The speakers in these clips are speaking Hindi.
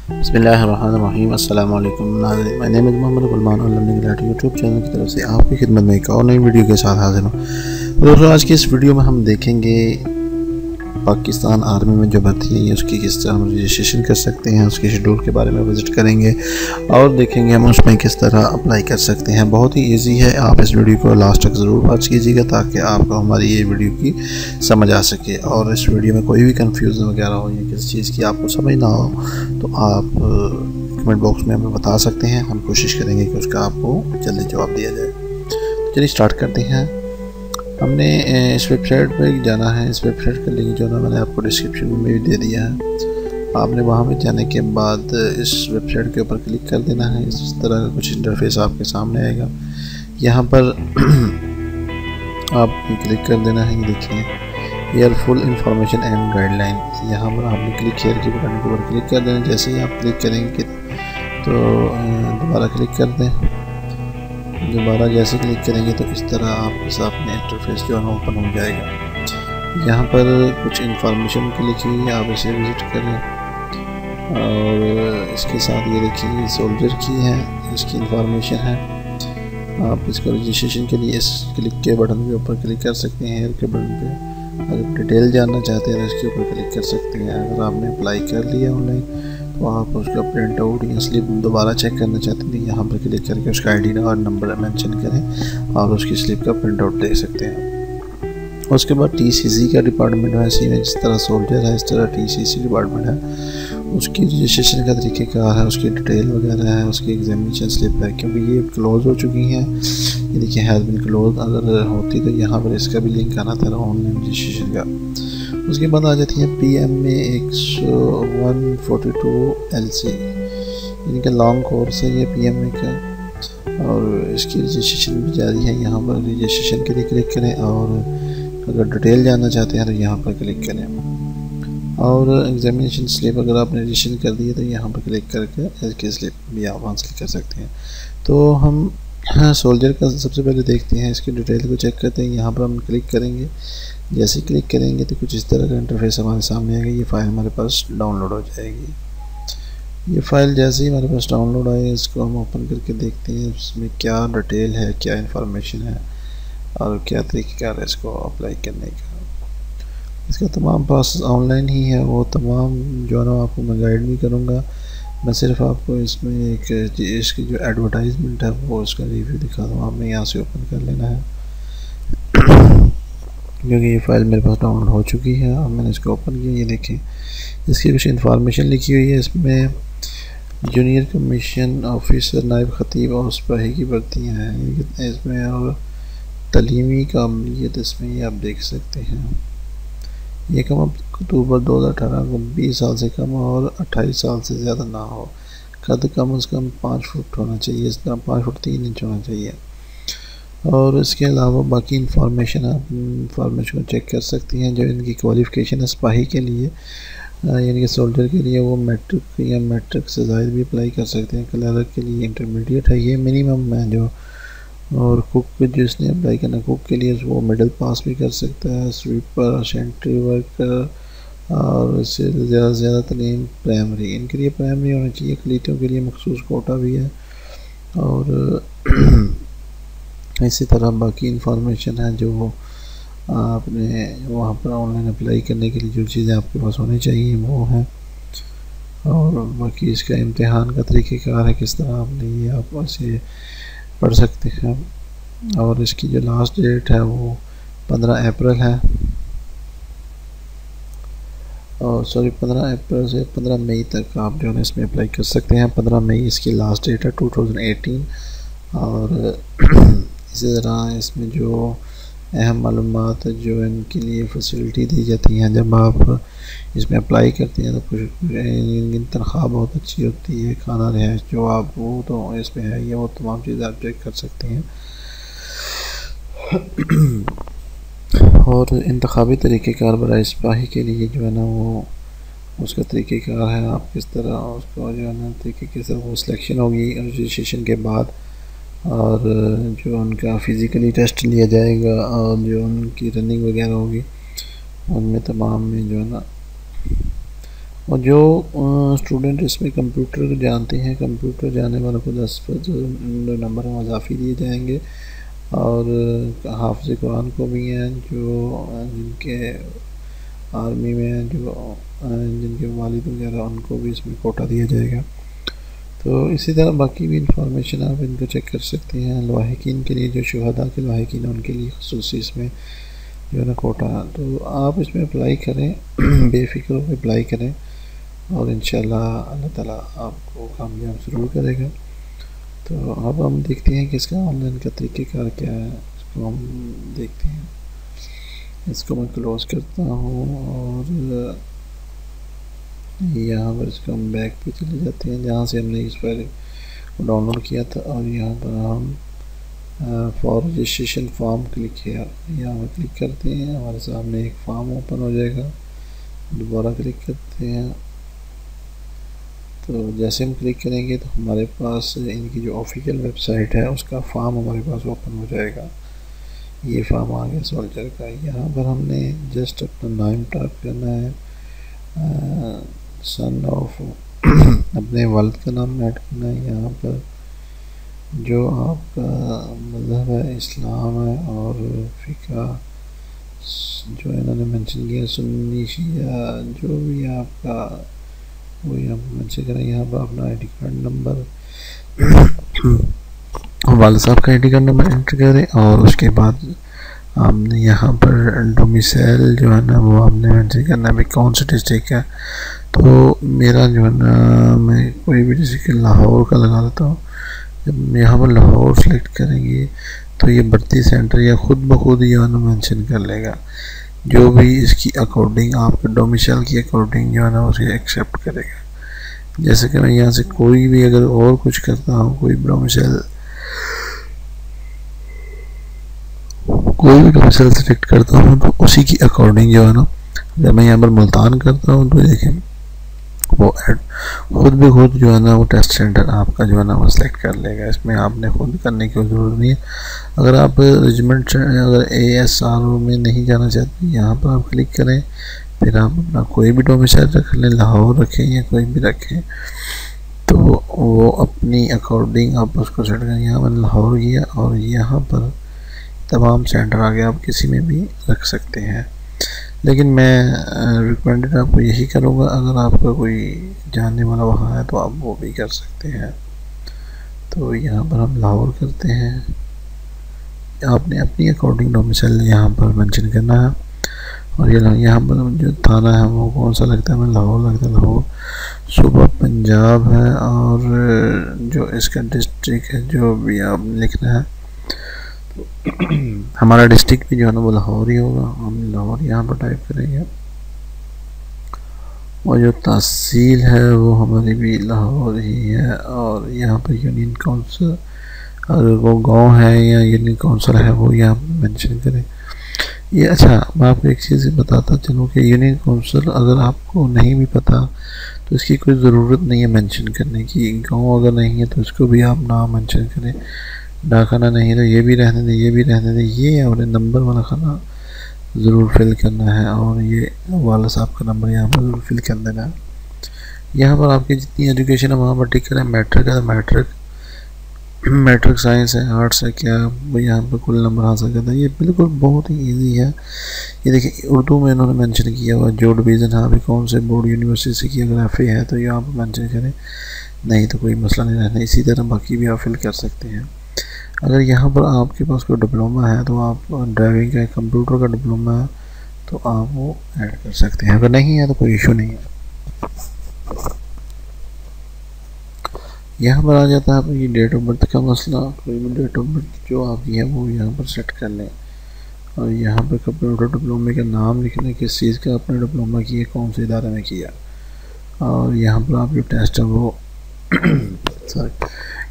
बिस्मिल्लाहिर्रहमानिर्रहीम। अस्सलाम वालेकुम। मैं नेम मोहम्मद गुलमान और लर्निंग लाइट यूट्यूब चैनल की तरफ से आपकी खिदमत में एक और नई वीडियो के साथ हाजिर हूँ। दोस्तों, आज की इस वीडियो में हम देखेंगे पाकिस्तान आर्मी में जो भर्ती है उसकी किस तरह हम रजिस्ट्रेशन कर सकते हैं, उसके शेड्यूल के बारे में विज़िट करेंगे और देखेंगे हम उसमें किस तरह अप्लाई कर सकते हैं। बहुत ही इजी है। आप इस वीडियो को लास्ट तक ज़रूर वॉच कीजिएगा ताकि आपको हमारी ये वीडियो की समझ आ सके और इस वीडियो में कोई भी कन्फ्यूज़न वगैरह हो या किसी चीज़ की आपको समझ ना हो तो आप कमेंट बॉक्स में हमें बता सकते हैं। हम कोशिश करेंगे कि उसका आपको जल्दी जवाब दिया जाए। तो चलिए स्टार्ट करते हैं। हमने इस वेबसाइट पर जाना है। इस वेबसाइट का लिंक जो ना मैंने आपको डिस्क्रिप्शन में भी दे दिया है। आपने वहाँ पे जाने के बाद इस वेबसाइट के ऊपर क्लिक कर देना है। इस तरह का कुछ इंटरफेस आपके सामने आएगा। यहाँ पर आप क्लिक कर देना है। ये देखिए, here full information and guideline. यहाँ पर आपने क्लिक हेयर के बटन के ऊपर क्लिक कर देना। जैसे ही आप क्लिक करेंगे तो दोबारा क्लिक कर दें। दोबारा जैसे क्लिक करेंगे तो इस तरह आपके सामने इंटरफेस जो है ओपन हो जाएगा। यहाँ पर कुछ इंफॉर्मेशन की लिखी हुई है, आप इसे विज़िट करें और इसके साथ ये देखिए सोल्जर की है, इसकी इंफॉर्मेशन है। आप इसको रजिस्ट्रेशन के लिए इस क्लिक के बटन के ऊपर क्लिक कर सकते हैं, हेयर के बटन पे। अगर डिटेल जानना चाहते हैं तो इसके ऊपर क्लिक कर सकते हैं। अगर आपने अप्लाई कर लिया ऑनलाइन तो आप उसका प्रिंट आउट या स्लिप दोबारा चेक करना चाहते हैं तो यहाँ पर क्लिक करके उसका आईडी और नंबर मेंशन करें और उसकी स्लिप का प्रिंट आउट दे सकते हैं। उसके बाद टीसीसी का डिपार्टमेंट है। इसी में जिस तरह सोल्जर है इस तरह टीसीसी डिपार्टमेंट है। उसकी रजिस्ट्रेशन का तरीक़ेकार है, उसकी डिटेल वगैरह है, उसकी एग्जामिनेशन स्लिप है। क्योंकि ये क्लोज़ हो चुकी हैं, ये देखिए हैज़ बीन क्लोज। अगर होती तो यहाँ पर इसका भी लिंक आना था ऑनलाइन रजिस्ट्रेशन का। उसके बाद आ जाती है पीएम में 142 LC, इनका लॉन्ग कोर्स है ये पीएम का और इसकी रजिस्ट्रेशन भी जारी है। यहाँ पर रजिस्ट्रेशन के लिए क्लिक करें और अगर डिटेल जानना चाहते हैं तो यहाँ पर क्लिक करें और एग्जामिनेशन स्लिप अगर आपने रजिस्ट्रेशन कर दी है तो यहाँ पर क्लिक करके इसकी स्लिप भी आप हासिल कर सकते हैं। तो हम सोल्जर का सबसे पहले देखते हैं, इसकी डिटेल को चेक करते हैं। यहाँ पर हम क्लिक करेंगे। जैसे ही क्लिक करेंगे तो कुछ इस तरह का इंटरफेस हमारे सामने आएगा। ये फ़ाइल हमारे पास डाउनलोड हो जाएगी। ये फ़ाइल जैसे ही हमारे पास डाउनलोड आए इसको हम ओपन करके देखते हैं इसमें क्या डिटेल है, क्या इंफॉर्मेशन है और क्या तरीक़ेकार है इसको अप्लाई करने का। इसका तमाम प्रोसेस ऑनलाइन ही है। वो तमाम जो है ना आपको मैं गाइड भी करूँगा। मैं सिर्फ आपको इसमें एक इसकी जो एडवर्टाइजमेंट है वो इसका रिव्यू दिखा दूँ। आपने यहाँ से ओपन कर लेना है क्योंकि ये फ़ाइल मेरे पास डाउनलोड हो चुकी है और मैंने इसको ओपन किया। ये देखें, इसकी कुछ इंफॉर्मेशन लिखी हुई है। इसमें जूनियर कमीशन ऑफिसर, नायब खतीब और सिपाही की भर्तियाँ हैं इसमें और तलीमी काबिलियत इसमें ये आप देख सकते हैं। ये कम अक्टूबर 2018 को 20 साल से कम और 28 साल से ज़्यादा ना हो। कद कम से कम 5 फुट होना चाहिए, इस तरह 5 फुट 3 इंच होना चाहिए। और इसके अलावा बाकी इंफॉर्मेशन आप इंफॉर्मेशन को चेक कर सकती हैं। जो इनकी क्वालिफ़िकेशन है सिपाही के लिए यानी कि सोल्जर के लिए वो मैट्रिक या मैट्रिक से ज़ायद भी अप्लाई कर सकते हैं। क्लर्क के लिए इंटरमीडिएट है, ये मिनिमम है जो। और कुक जिसने अप्लाई करना कुक के लिए वो मिडिल पास भी कर सकता है। स्वीपर, सेंट्री वर्कर और इससे ज़्यादा से ज़्यादा तलीम प्राइमरी, इनके लिए प्राइमरी होना चाहिए। अक़लियतों के लिए मखसूस कोटा भी है और इसी तरह बाकी इंफॉर्मेशन है जो आपने वहाँ पर ऑनलाइन अप्लाई करने के लिए जो चीज़ें आपके पास होनी चाहिए वो है। और बाकी इसका इम्तिहान का तरीक़ेकार है, किस तरह आपने ये आप ऐसे पढ़ सकते हैं। और इसकी जो लास्ट डेट है वो 15 अप्रैल है और 15 अप्रैल से 15 मई तक आप जो है इसमें अप्लाई कर सकते हैं। 15 मई इसकी लास्ट डेट है 2018। और इसी तरह इसमें जो अहम मालूमात जो इनके लिए फैसिलिटी दी जाती हैं जब आप इसमें अप्लाई करते हैं तो कुछ इनकी तनख्वाह बहुत अच्छी होती है। खाना रहायश जो आप वो तो इसमें है, ये वो तमाम चीज़ें आप चेक कर सकते हैं। और इंतखाबी तरीक़ेकार बराए सिपाही के लिए जो है ना वो उसका तरीक़ेकार है। आप किस तरह उसको जो है ना तरीके किस तरह वो सिलेक्शन होगी रजिस्ट्रेशन के बाद और जो उनका फ़िज़िकली टेस्ट लिया जाएगा और जो उनकी रनिंग वगैरह होगी उनमें तमाम में जो है ना और जो स्टूडेंट इसमें कंप्यूटर जानते हैं, कंप्यूटर जानने वालों को 10 नंबर इजाफी दिए जाएंगे। और हाफ़िज़ कुरान को भी हैं, जो जिनके आर्मी में हैं, जो जिनके वालिद वगैरह, उनको भी इसमें कोटा दिया जाएगा। तो इसी तरह बाकी भी इंफॉर्मेशन आप इनको चेक कर सकते हैं। लवाहिकीन के लिए, जो शुहदा के लवाहिकीन, उनके लिए ख़ुसूसी इसमें जो है ना कोटा। तो आप इसमें अप्लाई करें, बेफिक्र होकर अप्लाई करें, और इंशाल्लाह अल्लाह ताला आपको कामयाब ज़रूर करेगा। तो अब हम देखते हैं कि इसका ऑनलाइन का तरीक़ेकार क्या है, इसको हम देखते हैं। इसको मैं क्लोज़ करता हूँ और यहाँ पर इसको हम बैक पे चले जाते हैं जहाँ से हमने इस फाइल को डाउनलोड किया था। और यहाँ पर हम फॉर रजिस्ट्रेशन फॉर्म क्लिक किया, यहाँ पर क्लिक करते हैं, हमारे सामने एक फॉर्म ओपन हो जाएगा। दोबारा क्लिक करते हैं, तो जैसे हम क्लिक करेंगे तो हमारे पास इनकी जो ऑफिशियल वेबसाइट है उसका फॉर्म हमारे पास ओपन हो जाएगा। ये फॉर्म आ गया सोल्जर का। यहाँ पर हमने जस्ट अपना नाम टाइप करना है, सन ऑफ अपने वालिद का नाम ऐड करना है। यहाँ पर जो आपका मज़हब है इस्लाम है, और फ़िक़ा जो इन्होंने मेंशन किया सुन्नी शिया जो भी आपका वो यहाँ पर मेंशन करें। यहाँ पर अपना आई डी कार्ड नंबर, वालिद साहब का I D card number enter करें, और उसके बाद आपने यहाँ पर डोमिसाइल जो है ना वो आपने मेंशन करना है, कौन सा डिस्ट्रिक्ट है। तो मेरा जो है ना, मैं कोई भी डिस्ट्रिक्ट लाहौर का लगा लेता हूँ। जब यहाँ पर लाहौर सेलेक्ट करेंगे तो ये भर्ती सेंटर या ख़ुद ब खुद ये मेंशन कर लेगा, जो भी इसकी अकॉर्डिंग आपके डोमिसाइल की अकॉर्डिंग जो है ना उसे एक्सेप्ट करेगा। जैसे कि मैं यहाँ से कोई भी अगर और कुछ करता हूँ, कोई भी डोमिसाइल सेलेक्ट करता हूँ, तो उसी की अकॉर्डिंग जो है ना, जब मैं यहाँ पर मुल्तान करता हूँ तो देखें वो खुद भी खुद जो है ना वो टेस्ट सेंटर आपका जो है ना वो सिलेक्ट कर लेगा। इसमें आपने खुद करने की ज़रूरत नहीं है। अगर आप रेजिमेंट अगर ASRO में नहीं जाना चाहते, यहाँ पर आप क्लिक करें, फिर आप अपना कोई भी डोमिसाइल रख लें, लाहौर रखें या कोई भी रखें, तो वो अपनी अकॉर्डिंग आप उसको सेट करें। यहाँ मैंने लाहौर किया और यहाँ पर तमाम सेंटर आगे आप किसी में भी रख सकते हैं। लेकिन मैं रिकमेंडेड आपको यही करूँगा, अगर आपका कोई जानने वाला वहाँ है तो आप वो भी कर सकते हैं। तो यहाँ पर हम लाहौर करते हैं, आपने अपनी अकॉर्डिंग डोमिसाइल यहाँ पर मेंशन करना है। और ये यहाँ पर जो थाना है वो कौन सा लगता है, मैं लाहौर लगता है, लाहौर सूबा पंजाब है। और जो इसका डिस्ट्रिक्ट है जो भी आप लिखना है, हमारा डिस्ट्रिक्ट भी जो है ना वो लाहौर ही होगा, हम लाहौर यहाँ पर टाइप करेंगे। और जो तहसील है वो हमारी भी लाहौर ही है। और यहाँ पर यूनियन काउंसिल, अगर वो गांव है या यूनियन काउंसिल है वो यहाँ पर मेंशन करें। ये अच्छा, मैं आपको एक चीज़ बताता चलूँ कि यूनियन काउंसिल अगर आपको नहीं भी पता तो इसकी कोई ज़रूरत नहीं है मेंशन करने की। गाँव अगर नहीं है तो इसको भी आप नाम मेंशन करें। डाकखाना नहीं है तो ये भी रहने दें, ये भी रहने दें। ये अपने नंबर वाला खाना ज़रूर फिल करना है, और ये वाला साहब का नंबर यहाँ पर ज़रूर फिल कर देना है। यहाँ पर आपकी जितनी एजुकेशन है वहाँ पर टिक करें। मैट्रिक है तो मैट्रिक साइंस है, आर्ट्स है, क्या वो यहाँ पर कुल नंबर हासिल करता है। ये बिल्कुल बहुत ही ईजी है। ये देखिए उर्दू में इन्होंने मेंशन किया हुआ जो डिवीज़न है अभी कौन से बोर्ड यूनिवर्सिटी से की, अगर FA है तो यहाँ पर मेंशन करें, नहीं तो कोई मसला नहीं रहना। इसी तरह बाकी भी आप फिल कर सकते हैं। अगर यहाँ पर आपके पास कोई डिप्लोमा है तो आप ड्राइविंग का, कंप्यूटर का डिप्लोमा है तो आप वो ऐड कर सकते हैं। अगर नहीं है तो कोई इशू नहीं है। यहाँ पर आ जाता है आपकी डेट ऑफ बर्थ का मसला। कोई भी डेट ऑफ बर्थ जो आपकी है वो यहाँ पर सेट कर लें, और यहाँ पर कंप्यूटर डिप्लोमे का नाम लिखना, किस चीज़ का आपने डिप्लोमा किया, कौन से इदारे में किया, और यहाँ पर आप जो टेस्ट है वो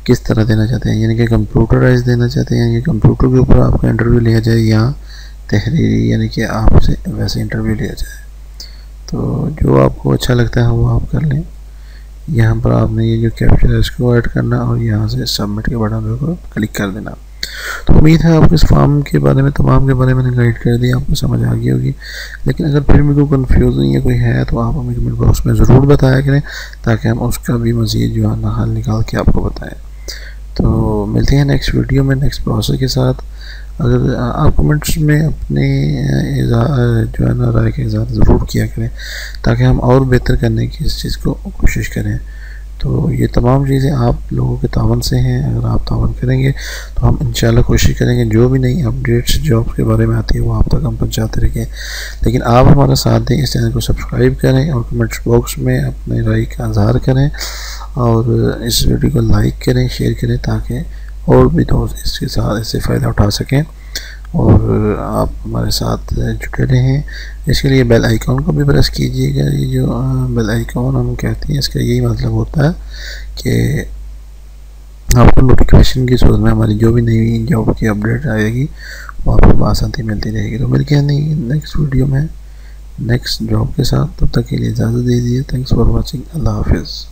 किस तरह देना चाहते हैं, यानी कि कंप्यूटराइज देना चाहते हैं, या कंप्यूटर के ऊपर आपका इंटरव्यू लिया जाए, या तहरीरी यानी कि आपसे वैसे इंटरव्यू लिया जाए। तो जो आपको अच्छा लगता है वो आप कर लें। यहाँ पर आपने ये जो कैप्चर है इसको ऐड करना, और यहाँ से सबमिट के बटन को क्लिक कर देना। तो उम्मीद है आपको इस फॉर्म के बारे में, तमाम के बारे में मैंने गाइड कर दिया, आपको समझ आ गई होगी। लेकिन अगर फिर भी कोई कन्फ्यूजन या कोई है तो आप हमें कमेंट बॉक्स में ज़रूर बताया करें, ताकि हम उसका भी मज़ीद जो है ना हल निकाल के आपको बताएं। तो मिलते हैं नेक्स्ट वीडियो में नेक्स्ट प्रोसेस के साथ। अगर आप कमेंट्स में अपने जो है ना राय का इज़हार ज़रूर किया करें, ताकि हम और बेहतर करने की इस चीज़ को कोशिश करें। तो ये तमाम चीज़ें आप लोगों के तावन से हैं। अगर आप तावन करेंगे तो हम इंशाल्लाह कोशिश करेंगे जो भी नई अपडेट्स जॉब के बारे में आती है वो आप तक हम पहुँचाते रहें। लेकिन आप हमारा साथ दें, इस चैनल को सब्सक्राइब करें और कमेंट्स बॉक्स में अपने राय का इज़हार करें, और इस वीडियो को लाइक करें, शेयर करें, ताकि और भी दोस्त इसके साथ इससे फ़ायदा उठा सकें और आप हमारे साथ जुड़े रहें। इसके लिए बेल आइकॉन को भी प्रेस कीजिएगा। ये जो बेल आइकॉन हम कहते हैं, इसका यही मतलब होता है कि आपको नोटिफिकेशन की सूरत में हमारी जो भी नई जॉब की अपडेट आएगी वो आपको बआसानी मिलती रहेगी। तो मिलके नहीं नेक्स्ट वीडियो में नेक्स्ट जॉब के साथ, तब तक के लिए इजाज़त दीजिए। Thanks for watching. अल्लाह हाफिज़।